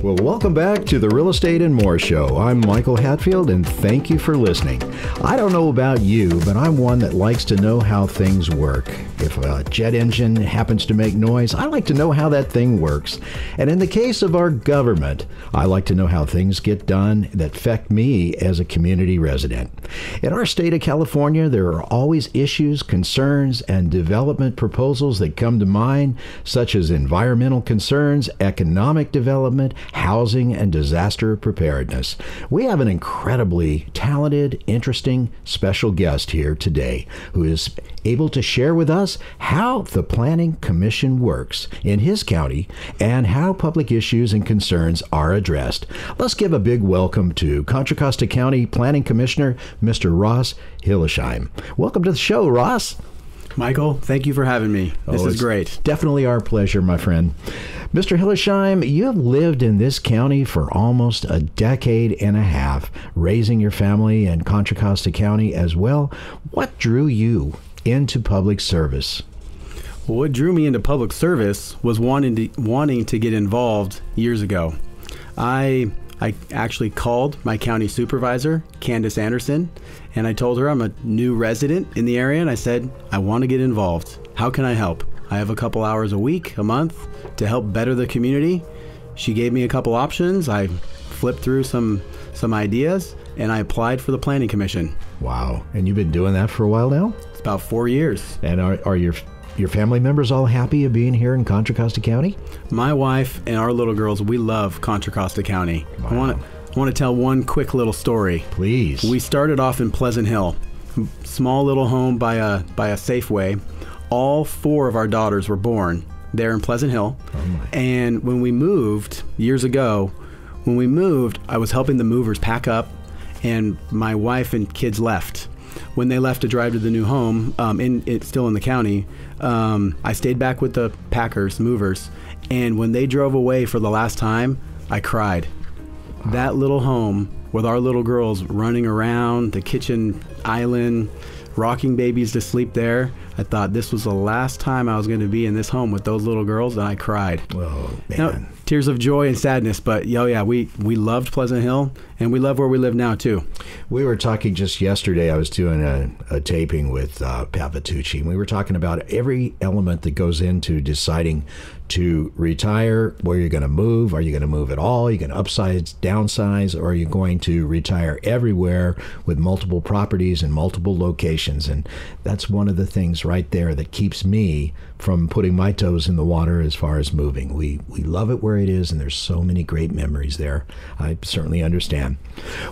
Well, welcome back to the Real Estate and More Show. I'm Michael Hatfield, and thank you for listening. I don't know about you, but I'm one that likes to know how things work. If a jet engine happens to make noise, I like to know how that thing works. And in the case of our government, I like to know how things get done that affect me as a community resident. In our state of California, there are always issues, concerns, and development proposals that come to mind, such as environmental concerns, economic development, housing, and disaster preparedness. We have an incredibly talented, interesting, special guest here today who is able to share with us how the Planning Commission works in his county and how public issues and concerns are addressed. Let's give a big welcome to Contra Costa County Planning Commissioner, Mr. Ross Hillesheim. Welcome to the show, Ross. Michael, thank you for having me. This is great. Definitely our pleasure, my friend. Mr. Hillesheim, you have lived in this county for almost a decade and a half, raising your family in Contra Costa County as well. What drew you into public service? Well, what drew me into public service was wanting to get involved years ago. I actually called my county supervisor, Candace Anderson, and I told her I'm a new resident in the area, and I said, I want to get involved. How can I help? I have a couple hours a week, a month, to help better the community. She gave me a couple options. I flipped through some ideas, and I applied for the Planning Commission. Wow. And you've been doing that for a while now? It's about 4 years. And are your family members all happy of being here in Contra Costa County? My wife and our little girls, we love Contra Costa County. Wow. I want to tell one quick little story. Please. We started off in Pleasant Hill, small little home by a Safeway. All 4 of our daughters were born there in Pleasant Hill. Oh my. And when we moved years ago, I was helping the movers pack up, and my wife and kids left. When they left to drive to the new home, it's still in the county, I stayed back with the movers, and when they drove away for the last time, I cried. Wow. That little home with our little girls running around the kitchen island, rocking babies to sleep there, I thought this was the last time I was going to be in this home with those little girls, and I cried. Oh, man. Now, tears of joy and sadness, but we loved Pleasant Hill, and we love where we live now too. We were talking just yesterday. I was doing a taping with Pat Vitucci, and we were talking about every element that goes into deciding to retire, where you're going to move. Are you going to move at all? Are you going to upsize, downsize, or are you going to retire everywhere with multiple properties and multiple locations? And that's one of the things right there that keeps me from putting my toes in the water as far as moving. We love it where it is, and there's so many great memories there. I certainly understand.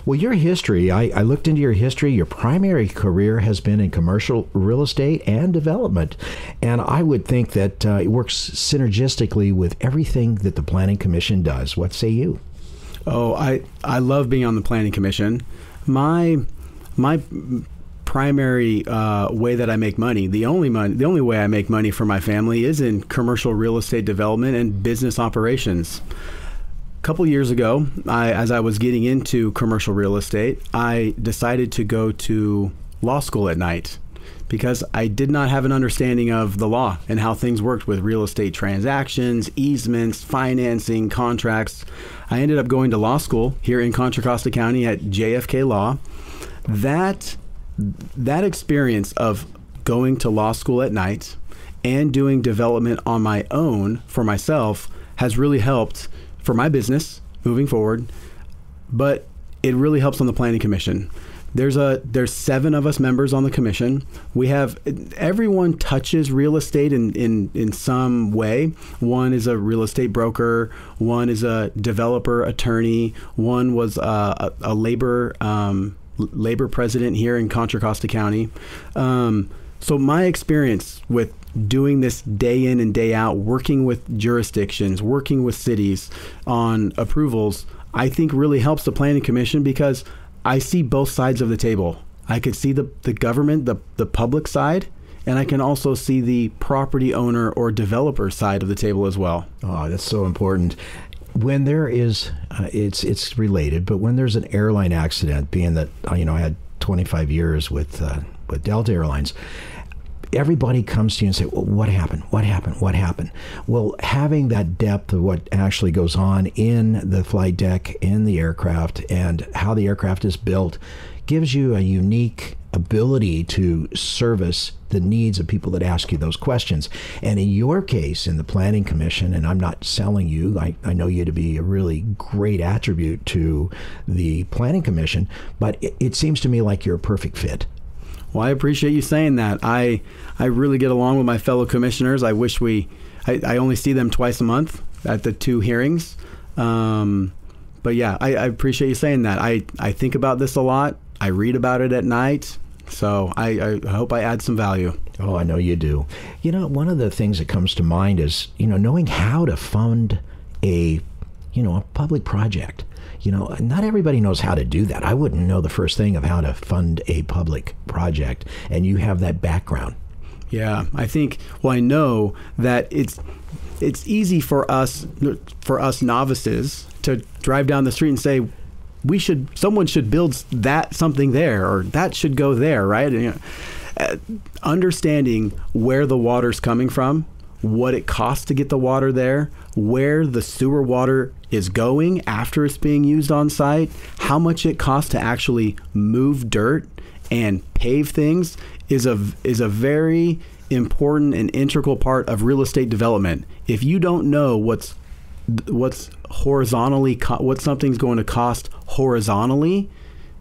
Well, your history, I looked into your history. Your primary career has been in commercial real estate and development, and I would think that it works synergistically with everything that the Planning Commission does. What say you? Oh, I love being on the Planning Commission. My primary way that I make money, the only way I make money for my family is in commercial real estate development and business operations. A couple years ago, as I was getting into commercial real estate, I decided to go to law school at night because I did not have an understanding of the law and how things worked with real estate transactions, easements, financing, contracts. I ended up going to law school here in Contra Costa County at JFK Law. That experience of going to law school at night and doing development on my own for myself has really helped for my business moving forward, but it really helps on the Planning Commission. There's 7 of us members on the commission. Everyone touches real estate in some way. One is a real estate broker. One is a developer attorney. One was a labor president here in Contra Costa County. So my experience with doing this day in and day out, working with jurisdictions, working with cities on approvals, I think really helps the Planning Commission because I see both sides of the table. I could see the government, the public side, and I can also see the property owner or developer side of the table as well. Oh, that's so important. When there is, it's related, but when there's an airline accident, being that I had 25 years with Delta Airlines, everybody comes to you and say, well, what happened? What happened? What happened? Well, having that depth of what actually goes on in the flight deck, in the aircraft, and how the aircraft is built gives you a unique ability to service the needs of people that ask you those questions. And in your case, in the Planning Commission, and I'm not selling you, I know you to be a really great attribute to the Planning Commission, but it seems to me like you're a perfect fit. Well, I appreciate you saying that. I really get along with my fellow commissioners. I wish I only see them twice a month at the 2 hearings. But yeah, I appreciate you saying that. I think about this a lot. I read about it at night. So I hope I add some value. Oh, I know you do. You know, one of the things that comes to mind is, knowing how to fund a public project. Not everybody knows how to do that. I wouldn't know the first thing of how to fund a public project, and you have that background. Yeah, I know that it's easy for us novices to drive down the street and say, someone should build something there, or that should go there, right? Understanding where the water's coming from, what it costs to get the water there, where the sewer water is going after it's being used on site, how much it costs to actually move dirt and pave things is a very important and integral part of real estate development. If you don't know what's horizontally, what something's going to cost horizontally,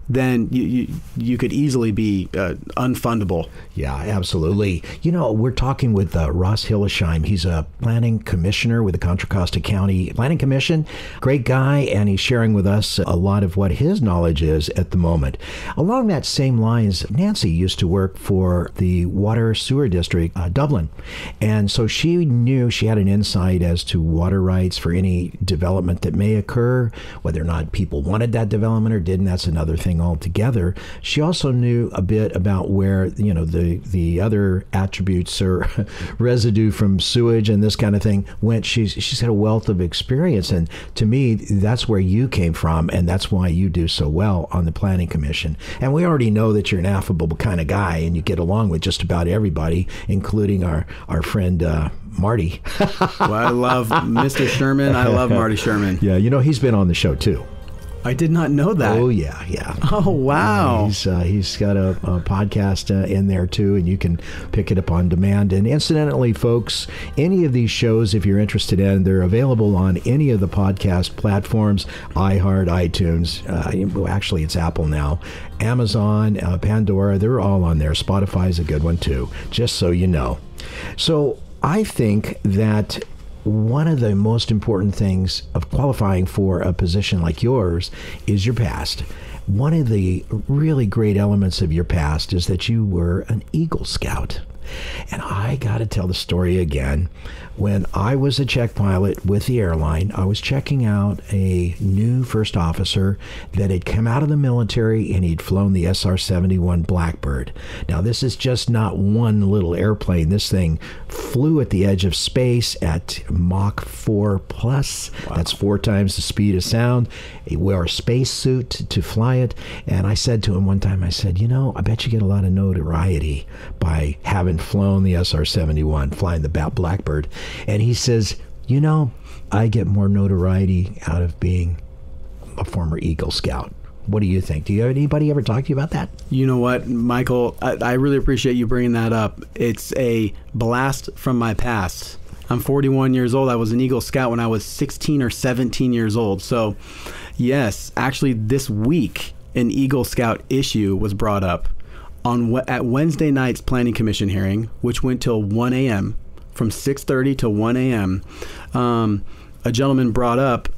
then you could easily be unfundable. Yeah, absolutely. We're talking with Ross Hillesheim. He's a planning commissioner with the Contra Costa County Planning Commission. Great guy, and he's sharing with us a lot of what his knowledge is at the moment. Along that same lines, Nancy used to work for the Water Sewer District, Dublin. And so she knew, she had an insight as to water rights for any development that may occur, whether or not people wanted that development or didn't. That's another thing altogether. She also knew a bit about where the other attributes or residue from sewage and this kind of thing went. She's had a wealth of experience, and to me that's where you came from, and that's why you do so well on the Planning Commission. And we already know that you're an affable kind of guy, and you get along with just about everybody, including our friend Marty. Well, I love Mr. Sherman. I love Marty Sherman. Yeah, he's been on the show too. I did not know that. Oh, yeah. Oh, wow. He's got a podcast in there, too, and you can pick it up on demand. And incidentally, folks, any of these shows, if you're interested in, they're available on any of the podcast platforms, iHeart, iTunes. Actually, it's Apple now. Amazon, Pandora, they're all on there. Spotify's a good one, too, just so you know. So I think that one of the most important things of qualifying for a position like yours is your past. One of the really great elements of your past is that you were an Eagle Scout. And I got to tell the story again. When I was a check pilot with the airline, I was checking out a new first officer that had come out of the military, and he'd flown the SR-71 Blackbird. Now, this is just not one little airplane. This thing flew at the edge of space at Mach 4 plus. Wow. That's 4 times the speed of sound. He wore a space suit to fly it. And I said to him one time, I said, I bet you get a lot of notoriety by having flown the SR-71, flying the Blackbird. And he says, I get more notoriety out of being a former Eagle Scout. What do you think? Do you have anybody ever talk to you about that? You know what, Michael? I really appreciate you bringing that up. It's a blast from my past. I'm 41 years old. I was an Eagle Scout when I was 16 or 17 years old. So, yes, actually this week, an Eagle Scout issue was brought up at Wednesday night's Planning Commission hearing, which went till 1 a.m., from 6:30 to 1 a.m., a gentleman brought up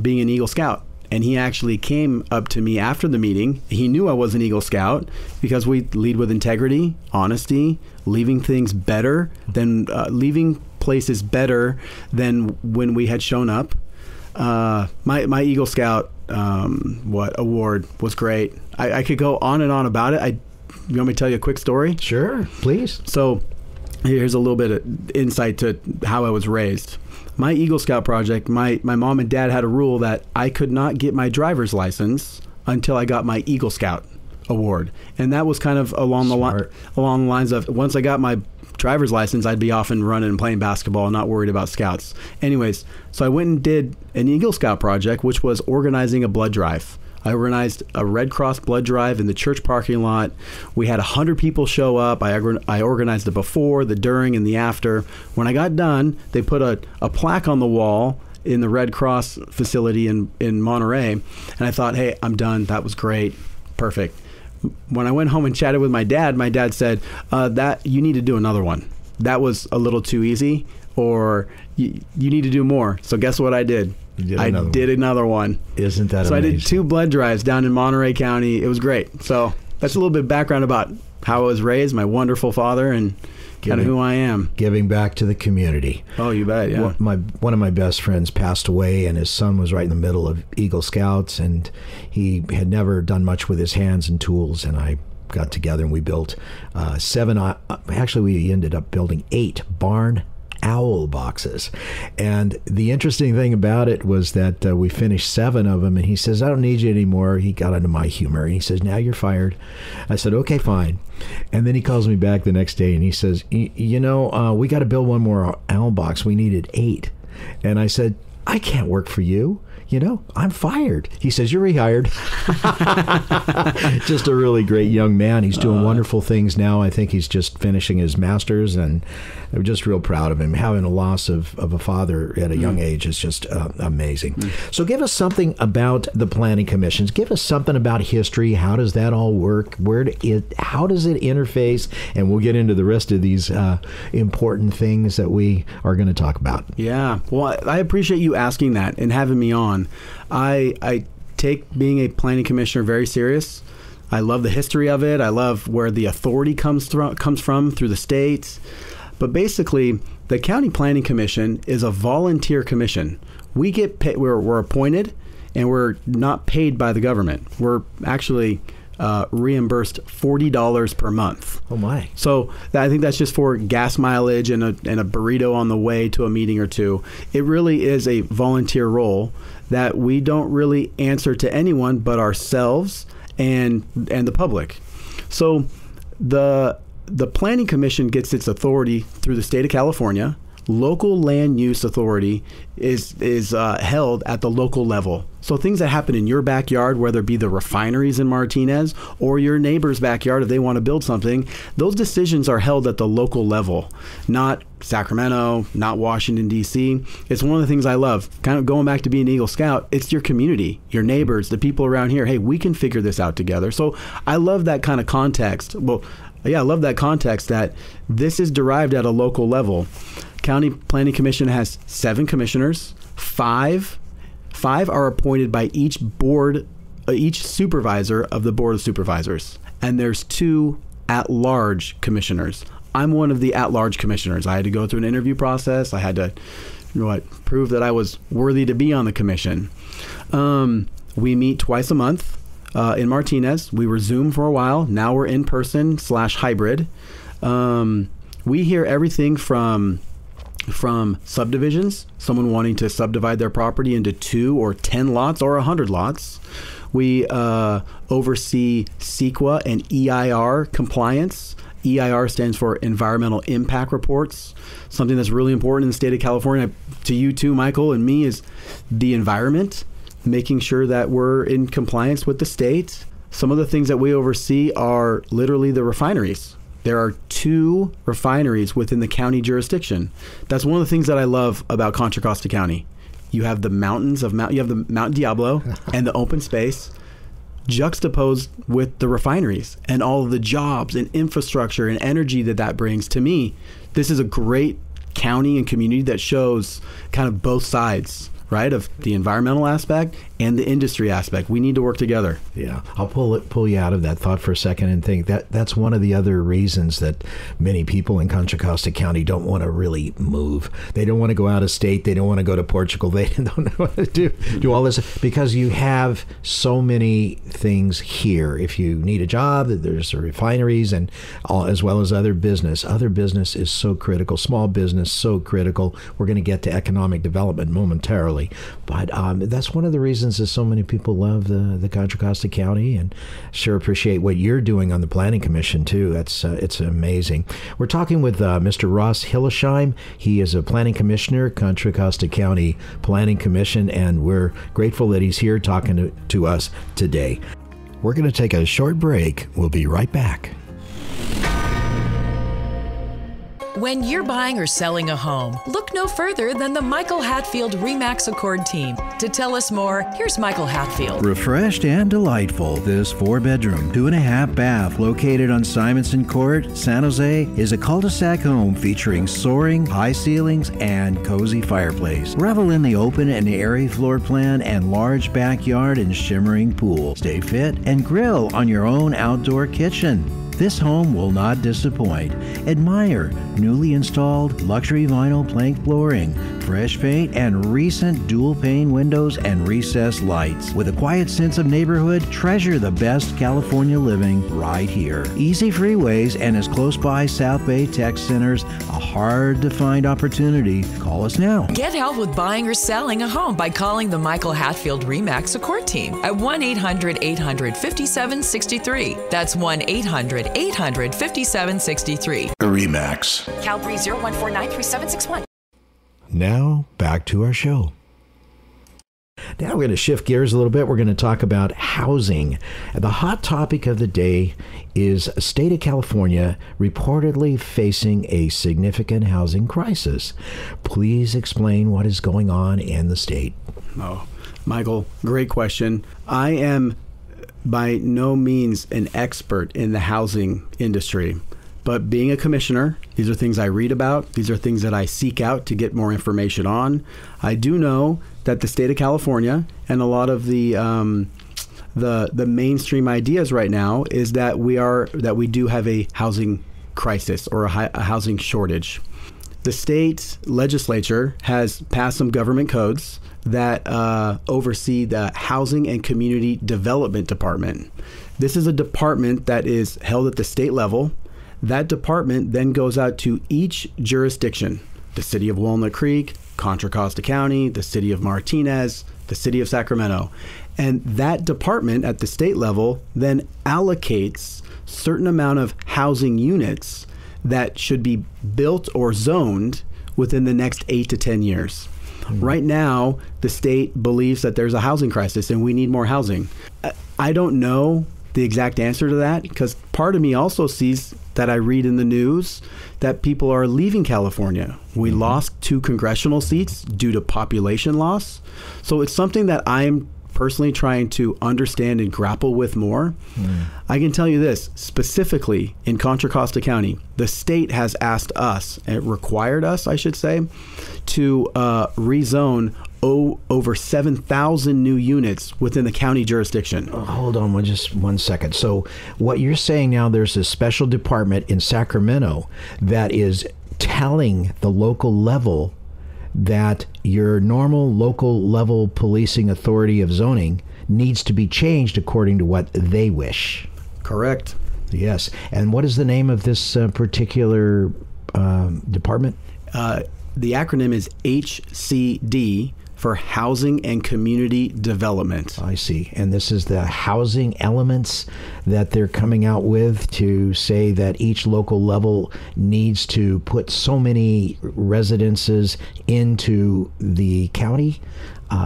being an Eagle Scout. And he actually came up to me after the meeting. He knew I was an Eagle Scout because we lead with integrity, honesty, leaving things better than leaving places better than when we had shown up. My Eagle Scout award was great. I could go on and on about it. You want me to tell you a quick story? Sure, please. So here's a little bit of insight to how I was raised. My Eagle Scout project, my mom and dad had a rule that I could not get my driver's license until I got my Eagle Scout award. And that was kind of along the lines of, once I got my driver's license, I'd be off and running and playing basketball, not worried about scouts. Anyways, so I went and did an Eagle Scout project, which was organizing a blood drive. I organized a Red Cross blood drive in the church parking lot. We had 100 people show up. I organized the before, the during, and the after. When I got done, they put a plaque on the wall in the Red Cross facility in Monterey. And I thought, hey, I'm done. That was great. Perfect. When I went home and chatted with my dad said, that you need to do another one. That was a little too easy, or you need to do more. So guess what I did? I did another one. Isn't that amazing? So I did 2 blood drives down in Monterey County. It was great. So that's a little bit of background about how I was raised, my wonderful father, and kind of who I am. Giving back to the community. Oh, you bet, yeah. One of my best friends passed away, and his son was right in the middle of Eagle Scouts, and he had never done much with his hands and tools, and I got together and we built 7, actually we ended up building 8 barn owl boxes. And the interesting thing about it was that we finished 7 of them, and he says, I don't need you anymore. He got into my humor, and he says, now you're fired. I said, okay, fine. And then he calls me back the next day and he says, you know, we got to build one more owl box. We needed 8. And I said, I can't work for you. You know, I'm fired. He says, you're rehired. Just a really great young man. He's doing wonderful things now. I think he's just finishing his master's, and I'm just real proud of him. Having a loss of a father at a young age is just amazing. So give us something about the planning commissions. Give us something about history. How does that all work? How does it interface? And we'll get into the rest of these important things that we are going to talk about. Yeah. Well, I appreciate you asking that and having me on. I take being a planning commissioner very serious. I love the history of it. I love where the authority comes from through the states. But basically, the County Planning Commission is a volunteer commission. We get paid, we're appointed, and we're not paid by the government. We're actually reimbursed $40 per month. Oh my! So I think that's just for gas mileage and a burrito on the way to a meeting or two. It really is a volunteer role that we don't really answer to anyone but ourselves and the public. So the Planning Commission gets its authority through the state of California. Local land use authority is held at the local level. So things that happen in your backyard, whether it be the refineries in Martinez or your neighbor's backyard, if they want to build something, those decisions are held at the local level, not Sacramento, not Washington, D.C. It's one of the things I love. Kind of going back to being an Eagle Scout, it's your community, your neighbors, the people around here. Hey, we can figure this out together. So I love that kind of context. Well, yeah, I love that context that this is derived at a local level. County Planning Commission has 7 commissioners. 5 are appointed by each supervisor of the Board of Supervisors. And there's 2 at-large commissioners. I'm one of the at-large commissioners. I had to go through an interview process. I had to prove that I was worthy to be on the commission. We meet twice a month in Martinez. We were Zoom for a while. Now we're in person / hybrid. We hear everything from subdivisions, someone wanting to subdivide their property into 2 or 10 lots or 100 lots. We oversee CEQA and EIR compliance. EIR stands for Environmental Impact Reports. Something that's really important in the state of California, to you too, Michael, and me, is the environment, making sure that we're in compliance with the state. Some of the things that we oversee are literally the refineries. There are 2 refineries within the county jurisdiction. That's one of the things that I love about Contra Costa County. You have the mountains of you have the Mount Diablo and the open space juxtaposed with the refineries and all of the jobs and infrastructure and energy that brings. To me, this is a great county and community that shows kind of both sides, right, of the environmental aspect and the industry aspect. We need to work together. Yeah, I'll pull you out of that thought for a second and think that's one of the other reasons that many people in Contra Costa County don't want to really move. They don't want to go out of state. They don't want to go to Portugal. They don't know what to do all this, because you have so many things here. If you need a job, there's refineries and as well as other business. Other business is so critical. Small business, so critical. We're going to get to economic development momentarily. actually. But that's one of the reasons that so many people love the Contra Costa County, and sure appreciate what you're doing on the Planning Commission too. It's amazing. We're talking with Mr. Ross Hillesheim. He is a Planning Commissioner, Contra Costa County Planning Commission, and we're grateful that he's here talking to us today. We're going to take a short break. We'll be right back. When you're buying or selling a home, look no further than the Michael Hatfield RE/MAX Accord team. To tell us more, here's Michael Hatfield. Refreshed and delightful, this 4-bedroom, 2.5 bath located on Simonson Court, San Jose, is a cul-de-sac home featuring soaring, high ceilings, and cozy fireplace. Revel in the open and airy floor plan and large backyard and shimmering pool. Stay fit and grill on your own outdoor kitchen. This home will not disappoint. Admire newly installed luxury vinyl plank flooring, fresh paint, and recent dual pane windows and recessed lights. With a quiet sense of neighborhood, treasure the best California living right here. Easy freeways and as close by South Bay Tech Center's a hard-to-find opportunity. Call us now. Get help with buying or selling a home by calling the Michael Hatfield RE/MAX Accord team at 1-800-800-5763. That's 1-800-800-5763. RE/MAX. Cal 301493761. Now, back to our show. Now we're going to shift gears a little bit. We're going to talk about housing. The hot topic of the day is the state of California reportedly facing a significant housing crisis. Please explain what is going on in the state. Oh, Michael, great question. I am by no means an expert in the housing industry. But being a commissioner, these are things I read about. These are things that I seek out to get more information on. I do know that the state of California and a lot of the mainstream ideas right now is that we do have a housing crisis or a housing shortage. The state legislature has passed some government codes that oversee the Housing and Community Development Department. This is a department that is held at the state level. That department then goes out to each jurisdiction, the city of Walnut Creek, Contra Costa County, the city of Martinez, the city of Sacramento. And that department at the state level then allocates certain amount of housing units that should be built or zoned within the next 8 to 10 years. Right now, the state believes that there's a housing crisis and we need more housing. I don't know the exact answer to that because part of me also sees that I read in the news that people are leaving California. We lost 2 congressional seats due to population loss. So it's something that I'm personally trying to understand and grapple with more. I can tell you this, specifically in Contra Costa County, the state has asked us, and required us, I should say, to rezone over 7,000 new units within the county jurisdiction. Hold on just one second. So what you're saying now, there's a special department in Sacramento that is telling the local level that your normal local level policing authority of zoning needs to be changed according to what they wish. Correct. Yes. And what is the name of this particular department? The acronym is HCD, for Housing and Community Development. I see. And this is the housing elements that they're coming out with to say that each local level needs to put so many residences into the county.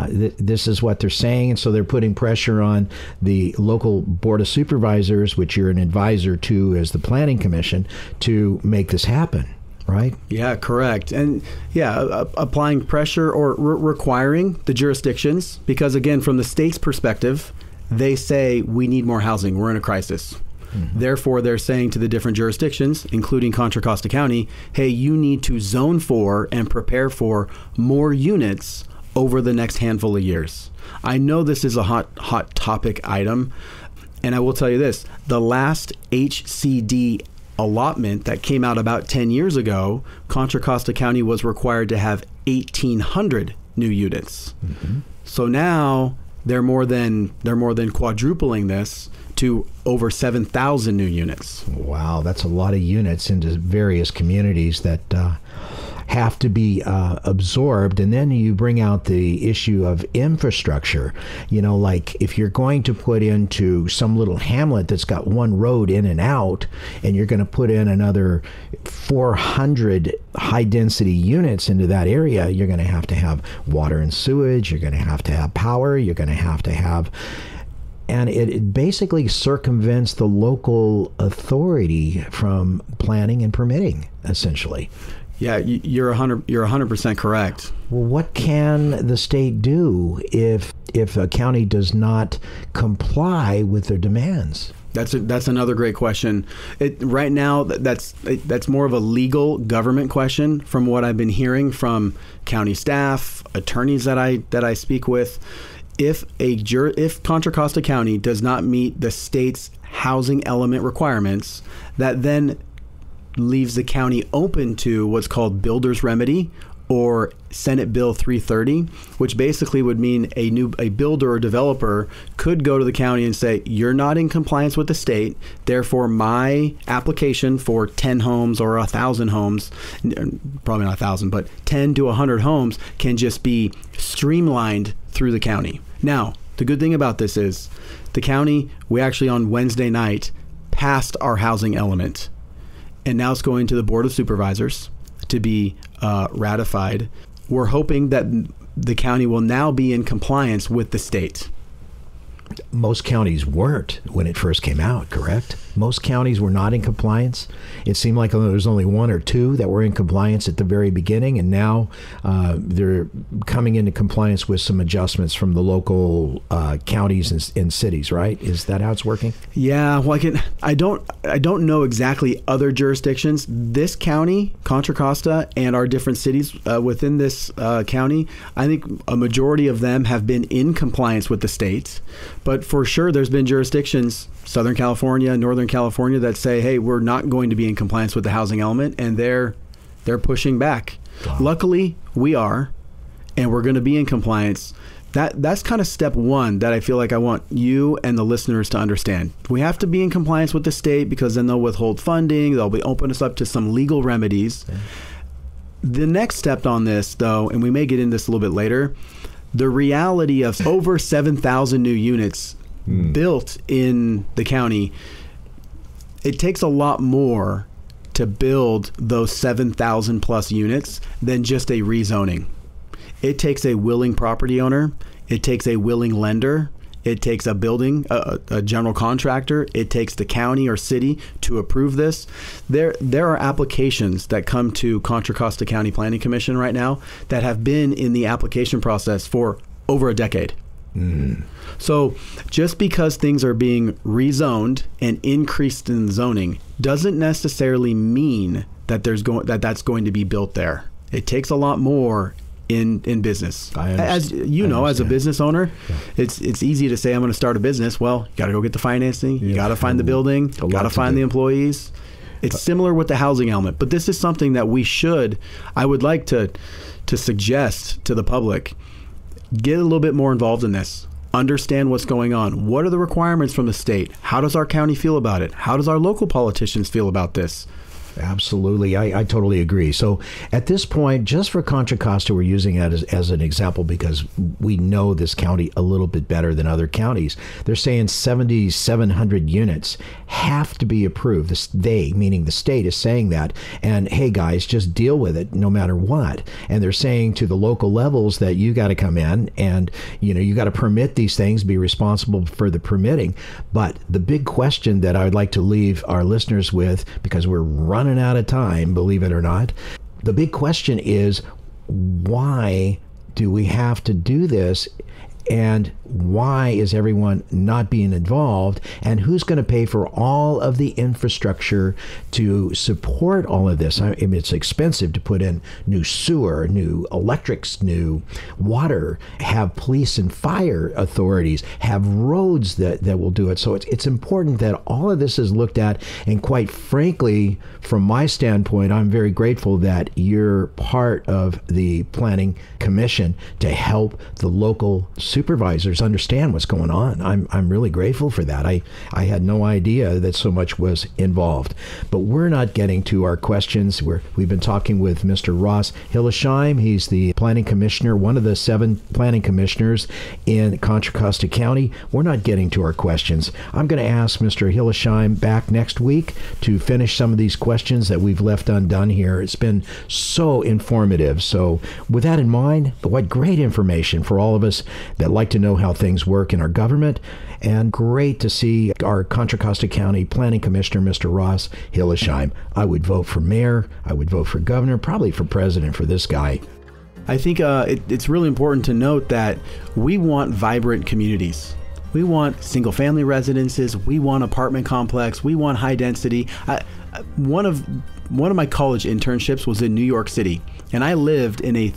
This is what they're saying. And so they're putting pressure on the local board of supervisors, which you're an advisor to as the Planning Commission, to make this happen. Right? Yeah, correct. And applying pressure or requiring the jurisdictions, because again, from the state's perspective, they say we need more housing. We're in a crisis. Therefore, they're saying to the different jurisdictions, including Contra Costa County, hey, you need to zone for and prepare for more units over the next handful of years. I know this is a hot topic item, and I will tell you this, the last HCD allotment that came out about 10 years ago, Contra Costa County was required to have 1,800 new units. So now they're more than quadrupling this to over 7,000 new units. Wow, that's a lot of units into various communities that have to be absorbed. And then you bring out the issue of infrastructure. Like if you're going to put into some little hamlet that's got one road in and out, and you're going to put in another 400 high density units into that area, you're going to have water and sewage, you're going to have power, you're going to have, and it basically circumvents the local authority from planning and permitting, essentially. Yeah, you're 100% correct. Well, what can the state do if a county does not comply with their demands? That's another great question. Right now, that's more of a legal government question from what I've been hearing from county staff, attorneys that I speak with. If Contra Costa County does not meet the state's housing element requirements, that then leaves the county open to what's called builder's remedy, or Senate Bill 330, which basically would mean a builder or developer could go to the county and say, you're not in compliance with the state, therefore my application for 10 homes or 1,000 homes, probably not 1,000, but 10 to 100 homes can just be streamlined through the county. Now, the good thing about this is the county, we actually on Wednesday night passed our housing element, and now it's going to the Board of Supervisors to be ratified. We're hoping that the county will now be in compliance with the state. Most counties weren't when it first came out, correct? Most counties were not in compliance. It seemed like there was only one or two that were in compliance at the very beginning, and now they're coming into compliance with some adjustments from the local counties and cities, right? Is that how it's working? Yeah, well, I don't know exactly other jurisdictions. This county, Contra Costa, and our different cities within this county, I think a majority of them have been in compliance with the state. But for sure, there's been jurisdictions, Southern California, Northern California, that say, hey, we're not going to be in compliance with the housing element, and they're pushing back. Wow. Luckily, we are, and we're going to be in compliance. That's kind of step one that I feel like I want you and the listeners to understand. We have to be in compliance with the state, because then they'll withhold funding, they'll open us up to some legal remedies. Okay. The next step on this, though, and we may get into this a little bit later, the reality of over 7,000 new units built in the county, it takes a lot more to build those 7,000 plus units than just a rezoning. It takes a willing property owner. It takes a willing lender. It takes a general contractor. It takes the county or city to approve this. There are applications that come to Contra Costa County Planning Commission right now that have been in the application process for over a decade. So just because things are being rezoned and increased in zoning doesn't necessarily mean that that's going to be built there. It takes a lot more in business. As you know, as a business owner, it's easy to say, I'm going to start a business. Well, you got to go get the financing. You got to find the building. You got to find the employees. It's similar with the housing element, but this is something that I would like to suggest to the public, get a little bit more involved in this. Understand what's going on. What are the requirements from the state? How does our county feel about it? How does our local politicians feel about this? Absolutely. I totally agree. So at this point, just for Contra Costa, we're using it as an example because we know this county a little bit better than other counties. They're saying 7,700 units have to be approved. They, meaning the state, is saying that. And hey, guys, just deal with it no matter what. And they're saying to the local levels that you got to come in and, you got to permit these things, be responsible for the permitting. But the big question that I would like to leave our listeners with, because we're running out of time, believe it or not. The big question is, why do we have to do this? And why is everyone not being involved? And who's going to pay for all of the infrastructure to support all of this? I mean, it's expensive to put in new sewer, new electrics, new water, have police and fire authorities, have roads that will do it. So it's important that all of this is looked at. And quite frankly, from my standpoint, I'm very grateful that you're part of the Planning Commission to help the local supervisors understand what's going on. I'm really grateful for that. I had no idea that so much was involved. But we're not getting to our questions. We've been talking with Mr. Ross Hillesheim. He's the planning commissioner, one of the 7 planning commissioners in Contra Costa County. We're not getting to our questions. I'm going to ask Mr. Hillesheim back next week to finish some of these questions that we've left undone here. It's been so informative. So with that in mind, what great information for all of us that like to know how things work in our government. And great to see our Contra Costa County Planning Commissioner, Mr. Ross Hillesheim. I would vote for mayor. I would vote for governor, probably for president for this guy. I think it's really important to note that we want vibrant communities. We want single-family residences. We want apartment complex. We want high density. One of my college internships was in New York City, and I lived in a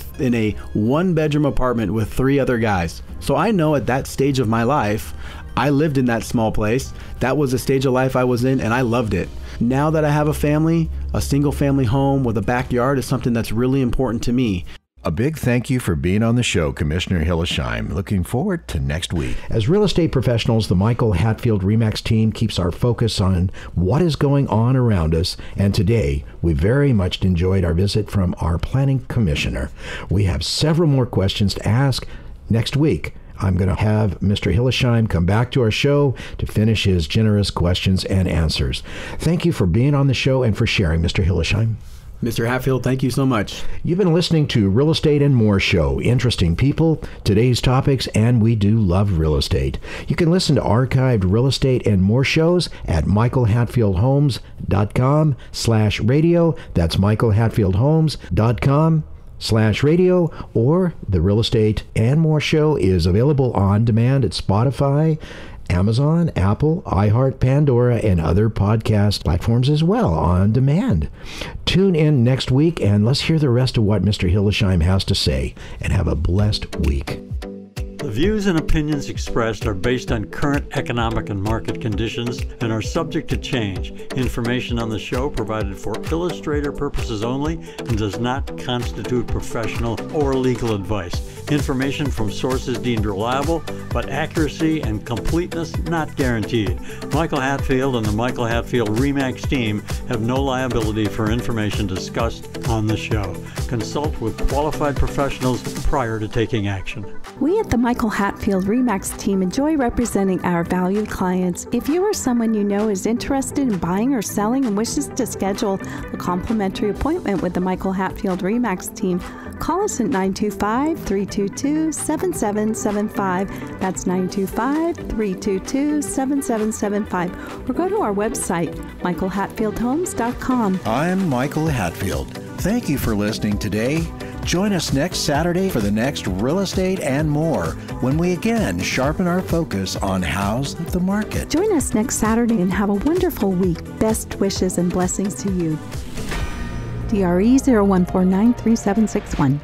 one-bedroom apartment with 3 other guys. So I know at that stage of my life, I lived in that small place. That was a stage of life I was in, and I loved it. Now that I have a family, a single-family home with a backyard is something that's really important to me. A big thank you for being on the show, Commissioner Hillesheim. Looking forward to next week. As real estate professionals, the Michael Hatfield RE/MAX team keeps our focus on what is going on around us. And today, we very much enjoyed our visit from our planning commissioner. We have several more questions to ask next week. I'm going to have Mr. Hillesheim come back to our show to finish his generous questions and answers. Thank you for being on the show and for sharing, Mr. Hillesheim. Mr. Hatfield, thank you so much. You've been listening to Real Estate and More Show. Interesting people, today's topics, and we do love real estate. You can listen to archived Real Estate and More shows at michaelhatfieldhomes.com/radio. That's michaelhatfieldhomes.com/radio, or the Real Estate and More Show is available on demand at Spotify, Amazon, Apple, iHeart, Pandora, and other podcast platforms as well on demand. Tune in next week and let's hear the rest of what Mr. Hillesheim has to say, and have a blessed week. The views and opinions expressed are based on current economic and market conditions and are subject to change. Information on the show provided for illustrator purposes only and does not constitute professional or legal advice. Information from sources deemed reliable, but accuracy and completeness not guaranteed. Michael Hatfield and the Michael Hatfield RE/MAX team have no liability for information discussed on the show. Consult with qualified professionals prior to taking action. We at the Michael Hatfield RE/MAX team enjoy representing our valued clients. If you or someone you know is interested in buying or selling and wishes to schedule a complimentary appointment with the Michael Hatfield RE/MAX team, call us at 925-322-7775. That's 925-322-7775. Or go to our website, michaelhatfieldhomes.com. I'm Michael Hatfield. Thank you for listening today. Join us next Saturday for the next Real Estate and More, when we again sharpen our focus on how's the market. Join us next Saturday and have a wonderful week. Best wishes and blessings to you. DRE 01493761.